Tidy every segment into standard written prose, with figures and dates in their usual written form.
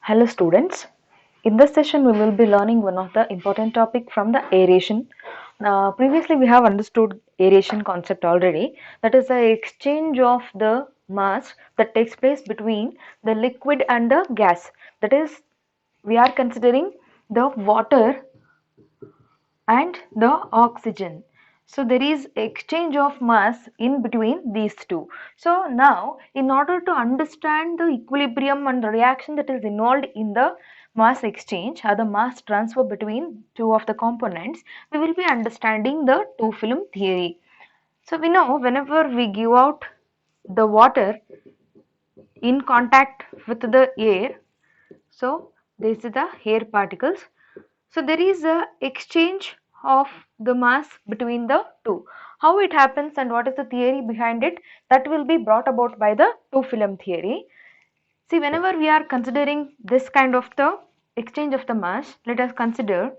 Hello students. In this session we will be learning one of the important topic from the aeration. Previously we have understood aeration concept already. That is the exchange of the mass that takes place between the liquid and the gas. That is, we are considering the water and the oxygen. So there is exchange of mass in between these two. So now in order to understand the equilibrium and the reaction that is involved in the mass exchange or the mass transfer between two of the components, we will be understanding the two film theory. So we know whenever we give out the water in contact with the air, so this is the air particles. So there is a exchange of the mass between the two. How it happens and what is the theory behind it, that will be brought about by the two film theory. See, whenever we are considering this kind of the exchange of the mass, let us consider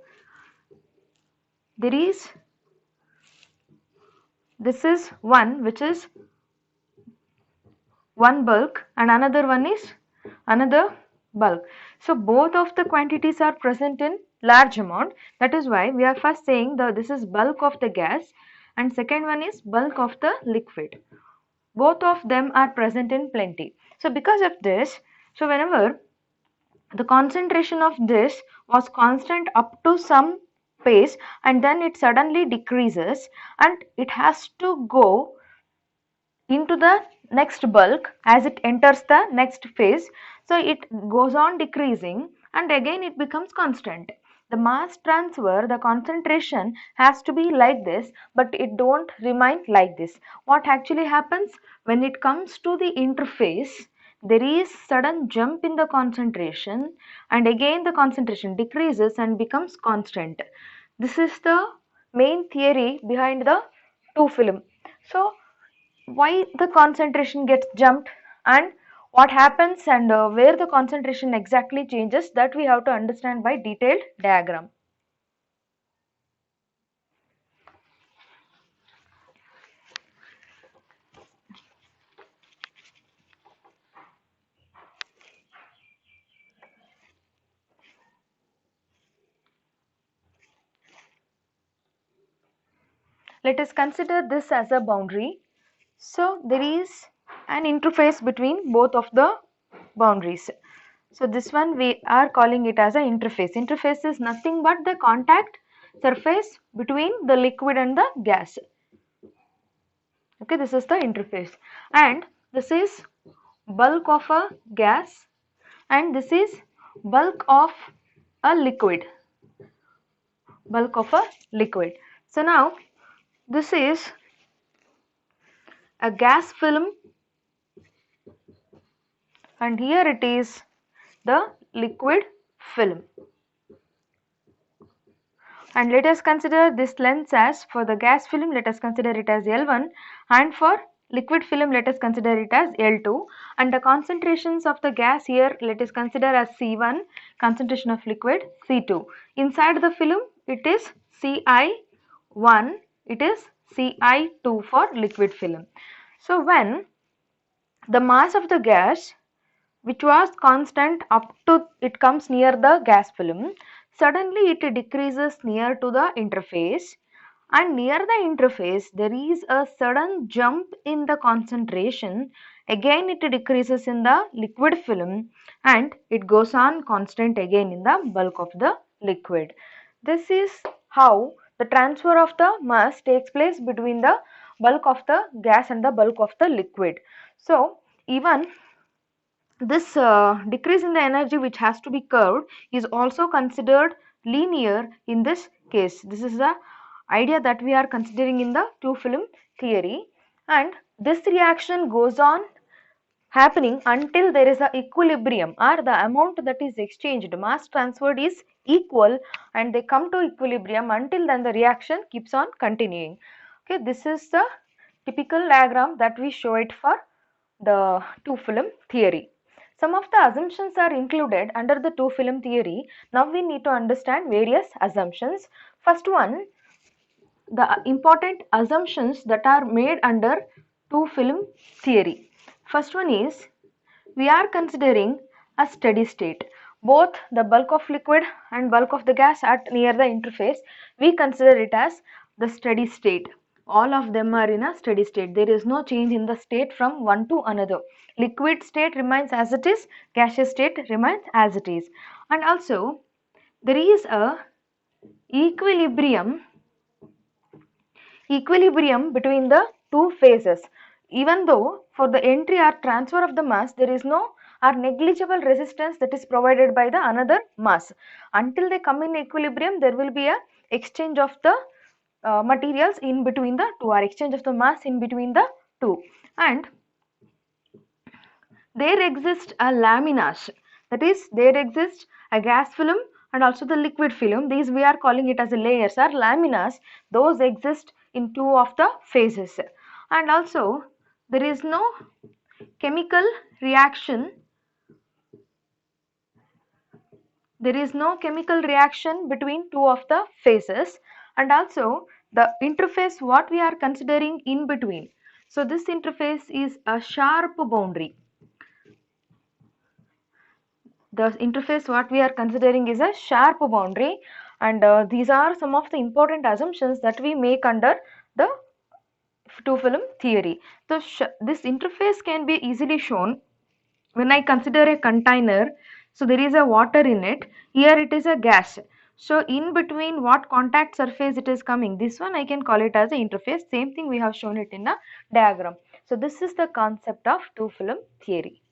there is, this is one which is one bulk and another one is another bulk. So both of the quantities are present in large amount. That is why we are first saying that this is bulk of the gas and second one is bulk of the liquid. Both of them are present in plenty. So because of this, so whenever the concentration of this was constant up to some pace and then it suddenly decreases and it has to go into the next bulk as it enters the next phase. So it goes on decreasing and again it becomes constant. The mass transfer, the concentration has to be like this, but it don't remain like this. What actually happens when it comes to the interface, there is sudden jump in the concentration and again the concentration decreases and becomes constant. This is the main theory behind the two film. So why the concentration gets jumped and what happens and where the concentration exactly changes, that we have to understand by detailed diagram. Let us consider this as a boundary. So there is an interface between both of the boundaries. So this one we are calling it as an interface. Interface is nothing but the contact surface between the liquid and the gas. Okay, this is the interface and this is bulk of a gas and this is bulk of a liquid. So now this is a gas film and here it is the liquid film. And let us consider this length as, for the gas film let us consider it as L1 and for liquid film let us consider it as L2, and the concentrations of the gas here let us consider as C1, concentration of liquid C2. Inside the film it is Ci1, it is Ci2 for liquid film. So when the mass of the gas which was constant up to it comes near the gas film, suddenly it decreases near to the interface and near the interface there is a sudden jump in the concentration, again it decreases in the liquid film and it goes on constant again in the bulk of the liquid. This is how the transfer of the mass takes place between the bulk of the gas and the bulk of the liquid. So even this decrease in the energy which has to be curved is also considered linear in this case. This is the idea that we are considering in the two film theory, and this reaction goes on happening until there is a equilibrium or the amount that is exchanged, mass transferred is equal and they come to equilibrium. Until then the reaction keeps on continuing. Okay, this is the typical diagram that we show it for the two film theory. Some of the assumptions are included under the two film theory. Now we need to understand various assumptions. First one, the important assumptions that are made under two film theory. First one is, we are considering a steady state. both the bulk of liquid and bulk of the gas at near the interface, we consider it as the steady state. All of them are in a steady state. There is no change in the state from one to another. Liquid state remains as it is, gaseous state remains as it is. And also there is a equilibrium between the two phases. Even though for the entry or transfer of the mass there is no or negligible resistance that is provided by the another mass, until they come in equilibrium there will be a exchange of the materials in between the two, or exchange of the mass in between the two. And there exists a laminas, that is there exists a gas film and also the liquid film. These we are calling it as a layers or laminas. Those exist in two of the phases. And also there is no chemical reaction, between two of the phases. And also the interface what we are considering in between, so this interface is a sharp boundary. The interface what we are considering is a sharp boundary, and these are some of the important assumptions that we make under the two film theory. So this interface can be easily shown when I consider a container. So there is a water in it, here it is a gas. So in between what contact surface it is coming, this one I can call it as an interface. Same thing we have shown it in a diagram. So this is the concept of two film theory.